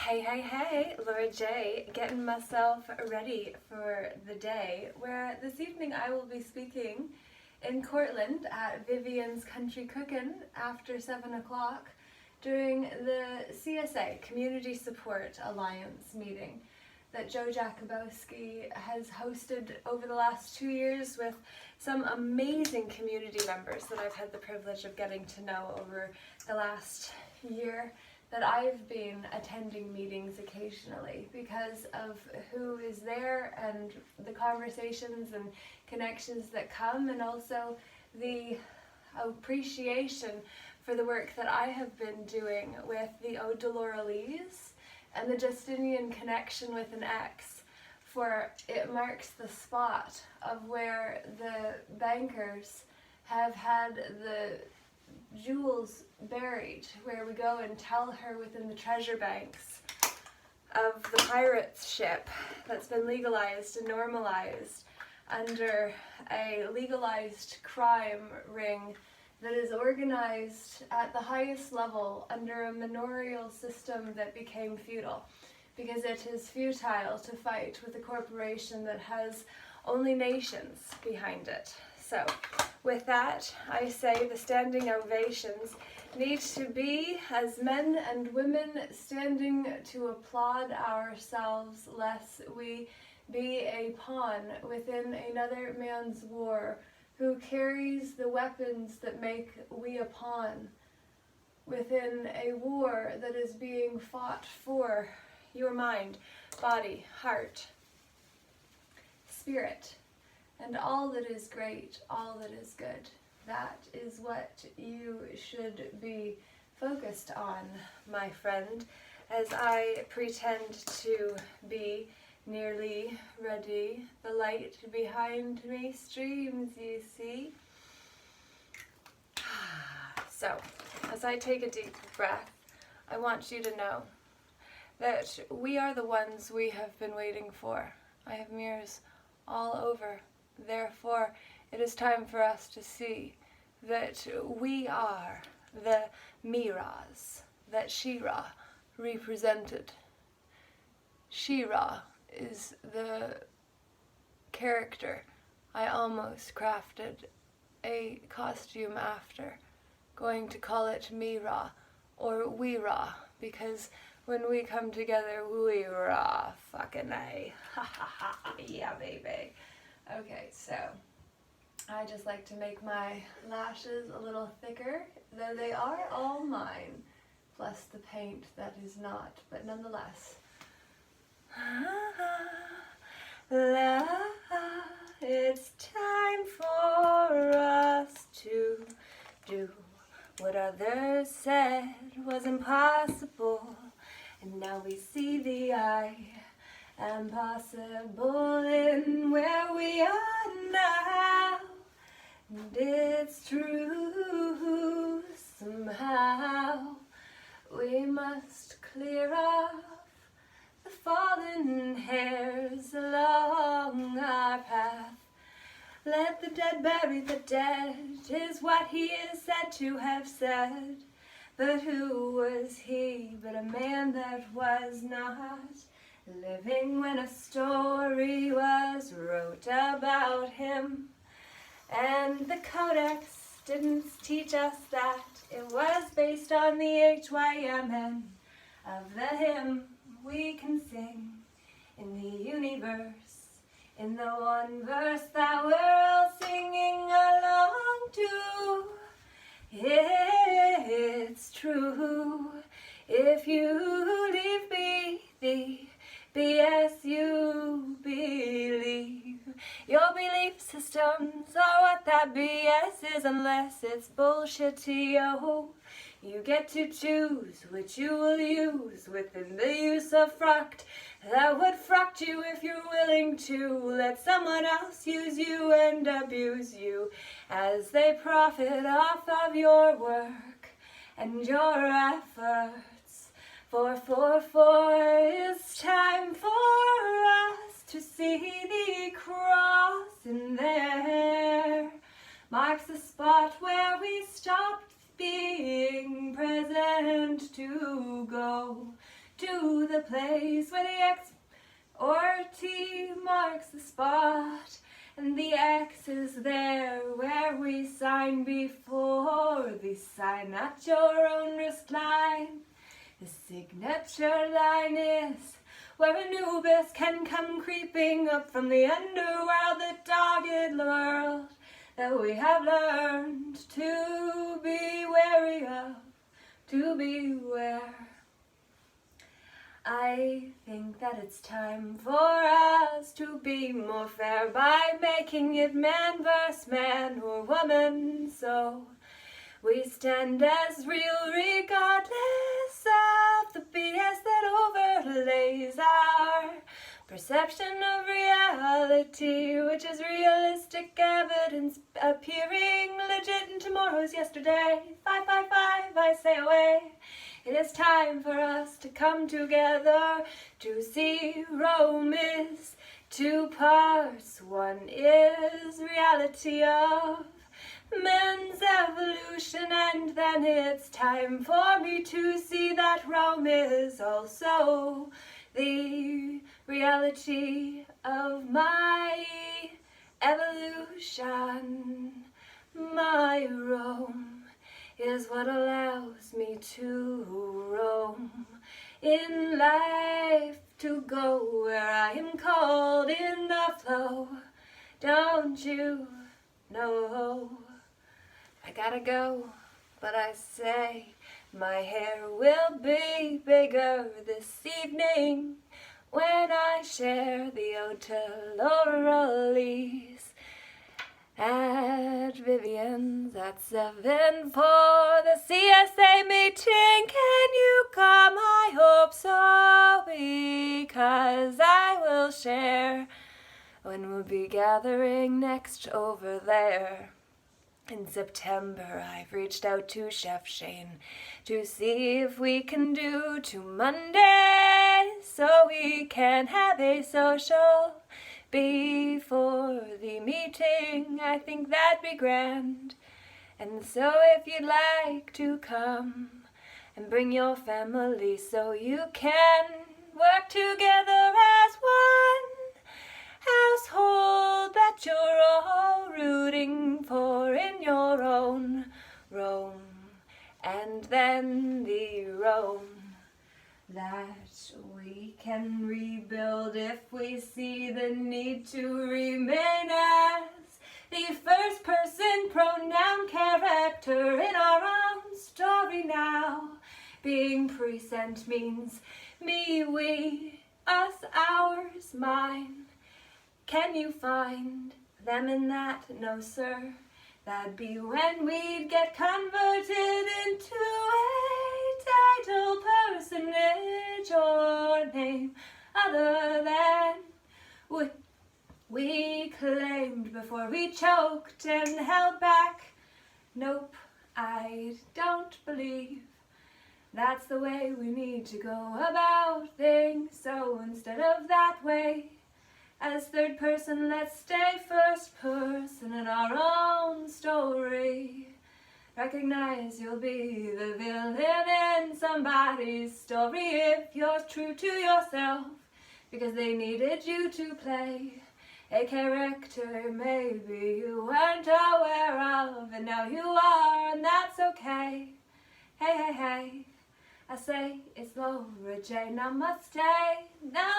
Hey, Laura J, getting myself ready for the day where this evening I will be speaking in Cortland at Vivian's Country Cookin after 7 o'clock during the CSA, Community Support Alliance meeting that Joe Jakubowski has hosted over the last 2 years with some amazing community members that I've had the privilege of getting to know over the last year that I've been attending meetings occasionally because of who is there and the conversations and connections that come, and also the appreciation for the work that I have been doing with the Ode I've and the Justinian connection with an X, for it marks the spot of where the bankers have had the jewels buried, where we go and tell her within the treasure banks of the pirates ship that's been legalized and normalized under a legalized crime ring that is organized at the highest level under a manorial system that became feudal, because it is futile to fight with a corporation that has only nations behind it. So with that, I say the standing ovations need to be as men and women standing to applaud ourselves, lest we be a pawn within another man's war, who carries the weapons that make we a pawn within a war that is being fought for your mind, body, heart, spirit, and all that is great, all that is good. That is what you should be focused on, my friend, as I pretend to be nearly ready. The light behind me streams, you see. So, as I take a deep breath, I want you to know that we are the ones we have been waiting for. I have mirrors all over. Therefore, it is time for us to see that we are the Miras that Shira represented. Shira is the character I almost crafted a costume after, going to call it Mira or Weera, because when we come together, Weera, fucking A. Ha ha ha, yeah baby. Okay, so I just like to make my lashes a little thicker, though they are all mine, plus the paint that is not, but nonetheless. It's time for us to do what others said was impossible, and now we see the eye and possible in where we are now. And it's true, somehow we must clear off the fallen hairs along our path. Let the dead bury the dead is what he is said to have said. But who was he but a man that was not living when a story was wrote about him? And the codex didn't teach us that. It was based on the HYMN of the hymn we can sing in the universe, in the one verse that we're all singing along to. It's true, if you leave me the BS you believe, your belief systems are what that BS is, unless it's bullshit to you. You get to choose which you will use within the use of fruct that would fruct you if you're willing to let someone else use you and abuse you as they profit off of your work and your efforts. For it's time for us to see the cross in there. Marks the spot where we stopped being present to go to the place where the X or T marks the spot, and the X is there where we sign before the sign at your own wrist line. The signature line is where Anubis can come creeping up from the underworld, the dogged world that we have learned to be wary of, to beware. I think that it's time for us to be more fair by making it man versus man or woman, so we stand as real regardless of the BS that overlays our perception of reality, which is realistic evidence appearing legit in tomorrow's yesterday. 555, I say away. It is time for us to come together to see Rome is 2 parts. 1 is reality of man's evolution, and then it's time for me to see that Rome is also the reality of my evolution. My Rome is what allows me to roam in life, to go where I am called in the flow. Don't you know? I gotta go, but I say my hair will be bigger this evening when I share the Ode to Laurel's at Vivian's at 7 for the CSA meeting. Can you come? I hope so, because I will share when we'll be gathering next over there. In September, I've reached out to Chef Shane to see if we can do 2 Mondays so we can have a social before the meeting. I think that'd be grand. And so if you'd like to come and bring your family so you can work together as one household that you're all rooting for in your own Rome, and then the Rome that we can rebuild if we see the need to remain as the first person pronoun character in our own story now. Being present means me, we, us, ours, mine. Can you find them in that? No, sir. That'd be when we'd get converted into a title, personage, or name other than we claimed before we choked and held back. Nope, I don't believe that's the way we need to go about things. So instead of that way, as third person, let's stay first person in our own story. Recognize you'll be the villain in somebody's story if you're true to yourself, because they needed you to play a character maybe you weren't aware of, and now you are, and that's okay. Hey, hey, hey, I say it's Laura J. Namaste, namaste.